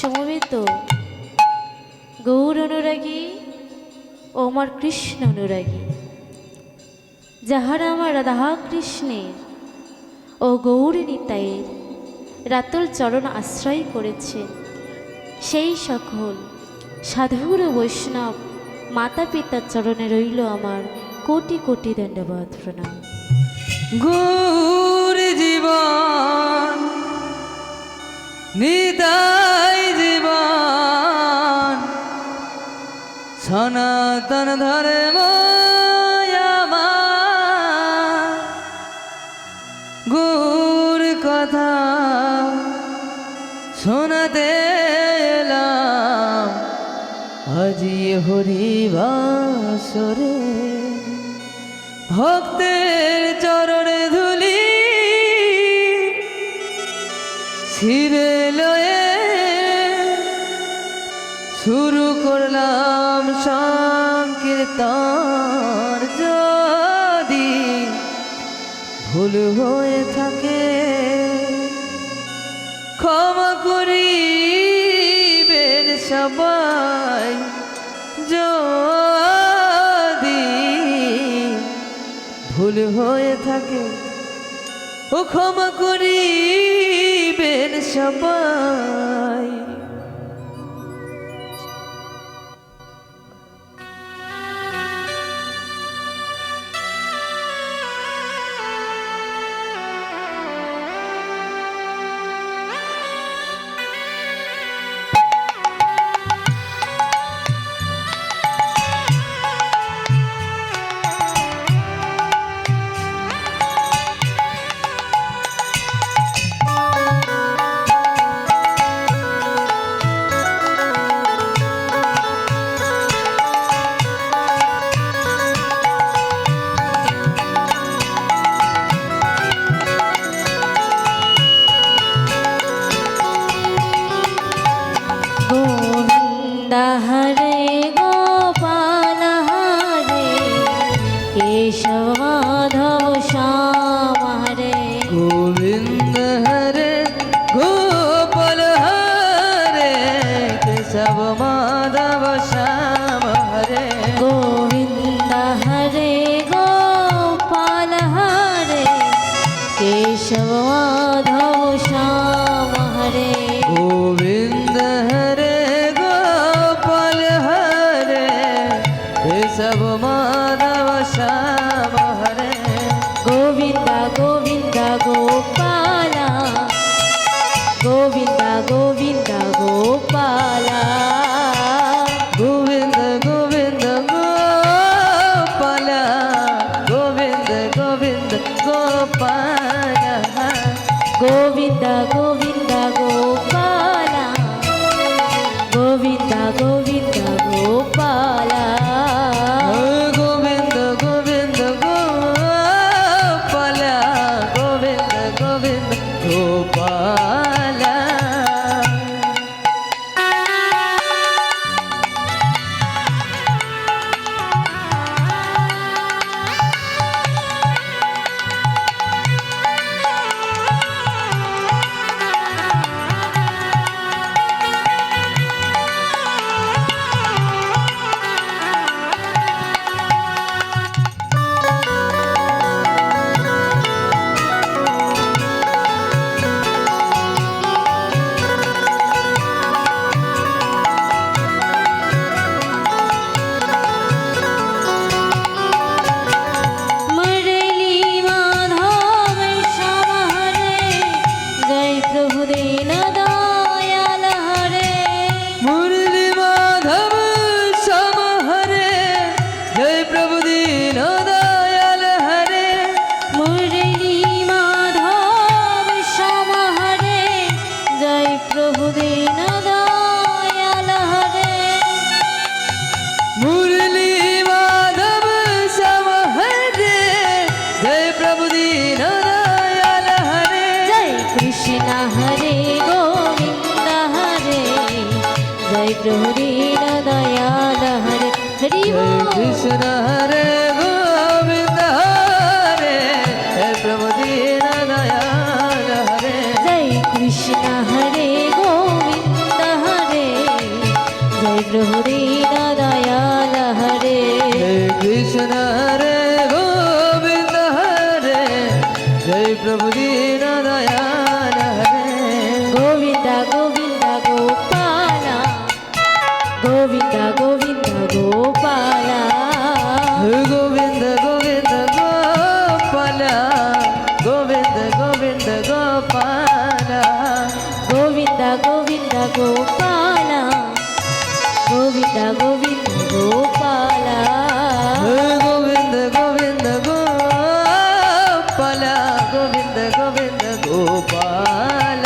সমবেত গৌর অনুরাগী ও আমার কৃষ্ণ অনুরাগী, যাহারা আমার রাধা কৃষ্ণের ও গৌর নিতাইয়ের রাতুল চরণ আশ্রয় করেছে, সেই সকল সাধুর বৈষ্ণব মাতা পিতার চরণে রইল আমার কোটি কোটি দণ্ডবাদ প্রণাম। গৌর জীবন নিতাই জীবন সনাতন ধর্ম আমার, গৌর কথা শোনাতে এলাম আজি হরিবাসরে। ভক্তের চরণে ধুলি শিরে লয়ে শুরু করলাম সংকীর্তন। যদি ভুল হয়ে থাকে ক্ষমা করিবেন সবাই, যদি ভুল হয়ে থাকে ও ক্ষমা করিবেন সবাই। হরে গোপাল হরে কেশব মাধব শ্যাম হরে, গোবিন্দ হরে গোপাল হরে কেশব মাধব শ্যাম হরে। গোবিন্দ হরে গোপাল হরে কেশব মাধব শ্যাম হরে, গোবিন্দ হরে গোপাল হরে কেশব মাধব শ্যাম হরে। গোবিন্দ গোবিন্দ গোপাল, গোবিন্দ গোবিন্দ গোপাল, গোবিন্দ গোবিন্দ গোপাল, গোবিন্দ গোবিন্দ গোপাল, গোবিন্দ গোবিন্দ গোপাল, গোবিন্দ গোবিন্দ গোপাল, গোবিন্দ গোবিন্দ গোপাল, গোবিন্দ গোবিন্দ গোপাল। प्रभु दीन दयाल हरे हरि जय कृष्ण हरे गोविंद हरे हे प्रभु दीन दयाल हरे जय कृष्ण हरे गोविंद हरे प्रभु दीन दयाल हरे हे कृष्ण हरे गोविंद हरे जय प्रभु दीन दयाल हरे गोविंद गोविंद गोपाल गोविंद गोविंद गोपाल हे गोविंद गोविंद गोपाल गोविंद गोविंद गोपाल गोविंद गोविंद गोपाल गोविंद गोविंद गोपाल हे गोविंद गोविंद गोपाल गोविंद गोविंद गोपाल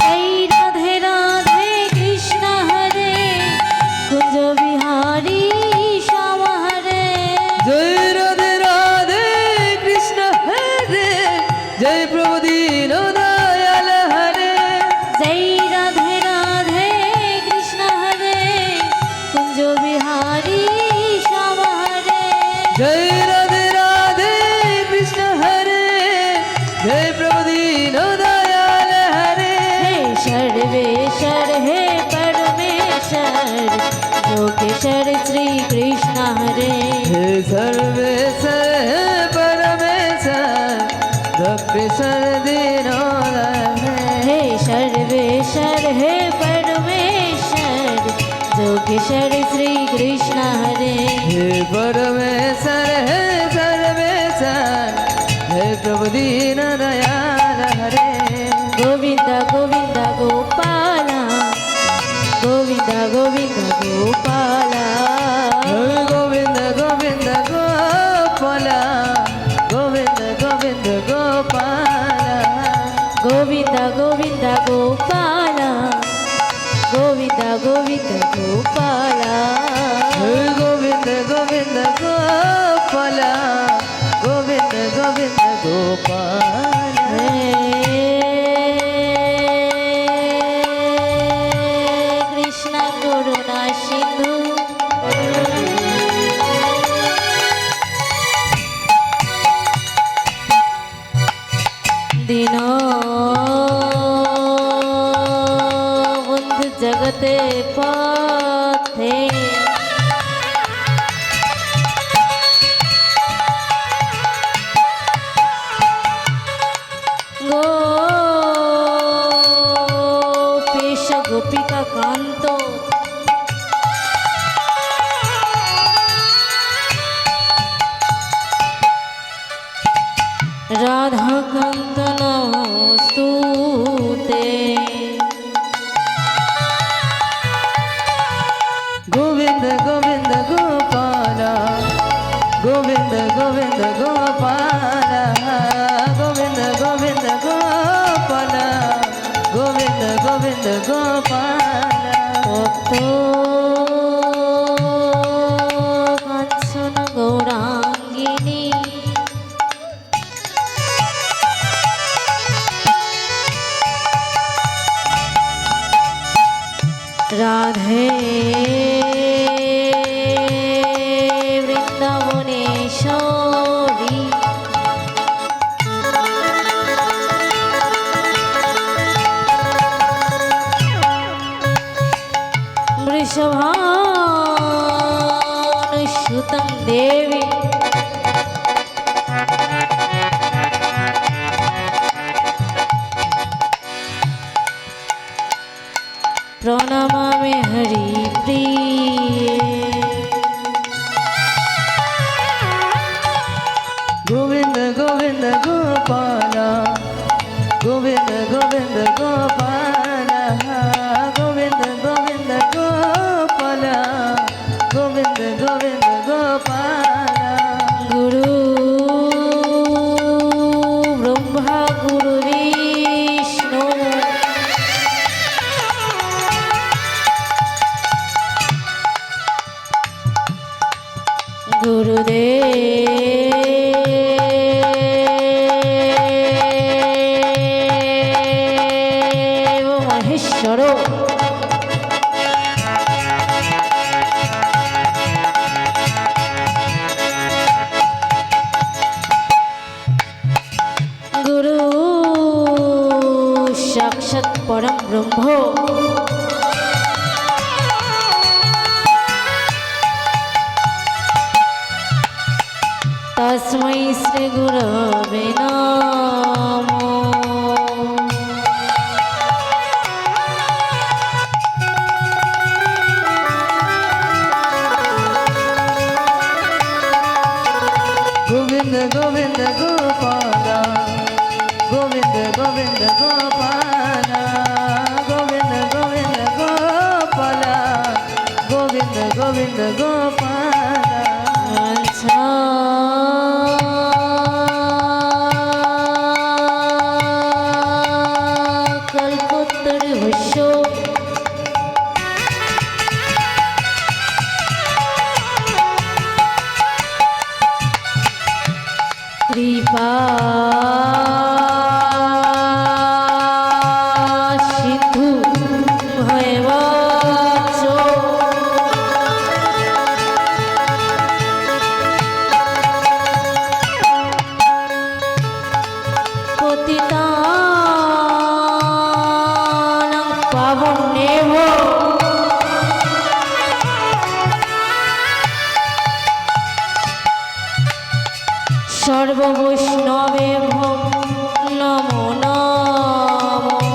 जय राधे राधे कृष्ण हरे कुंज बिहारी श्याम हरे जय राधे राधे कृष्ण हरे जय प्रभु दीन दयाल हरे जय राधे राधे कृष्ण हरे कुंज बिहारी श्याम हरे जय राधे राधे कृष्ण हरे जय प्रभु दीन दयाल हरे हे सर्वेश्वर हे परमेश्वर योगेश्वर श्री कृष्ण हरे हे सर्वेश्वर हे परमेश्वर दक्षेश्वर दीनोदय हे सर्वेश्वर हे परमेश्वर योगेश्वर श्री कृष्ण हरे हे परमेश्वर हे सर्वेश्वर हे प्रभु दीन दयाल हरे गोविंद गोविंद गोपाल गोविंद गोविंद गोपाल हे गोविंद गोविंद गोपाल गोविंद गोविंद गोपाल गोविंद गोविंद गोपाल गोविंद गोविंद गोपाल हे गोविंद गोविंद गोपाल गोविंद गोविंद गोपाल हे कृष्ण करुणा सिंधु दीनबंधु जगते पथे गोपेश गोपिका कांत राधा कांत नमस्तुते गोविंद गोविंद गोपाल गोविंद गोविंद गोपाल गोविंद गोविंद गोपाल गोविंद गोविंद गोपाल भक्त कांचन गौरांगिनी राधे वृंदावनेश्वरी वृषभानुसुतं देवी प्रणमामि हरिप्रिये गोविंद गोविंद गोपाल गोविंद गोविंद गोपाल गोविंद गोविंद गोपाल गोविंद गोविंद गोपाल गुरु ब्रह्मा ব্রহ্ম। তস্मै শ্রী গুরবে নমঃ। गोविंद गोविंद गोपाला गोविंद गोविंद गोपाला गोविंद गोविंद गोपाला गोविंद गोविंद गोपाला আচ্ছা কল্পতরু হস্য কৃপা সিন্ধু ভয়বাচ পতিতানাং পাবনেভ্য সর্ববৈষ্ণবেভ্যো নমো নমঃ।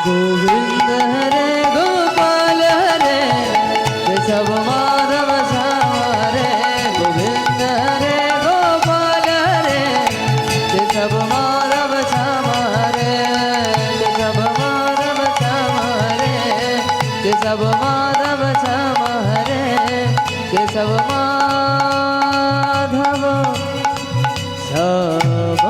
गोविंद हरे गोपाल हरे केशव माधव श्याम हरे गोविंद हरे गोपाल हरे केशव माधव श्याम हरे केशव माधव श्याम हरे केशव माधव श्याम हरे केशव माधव श्याम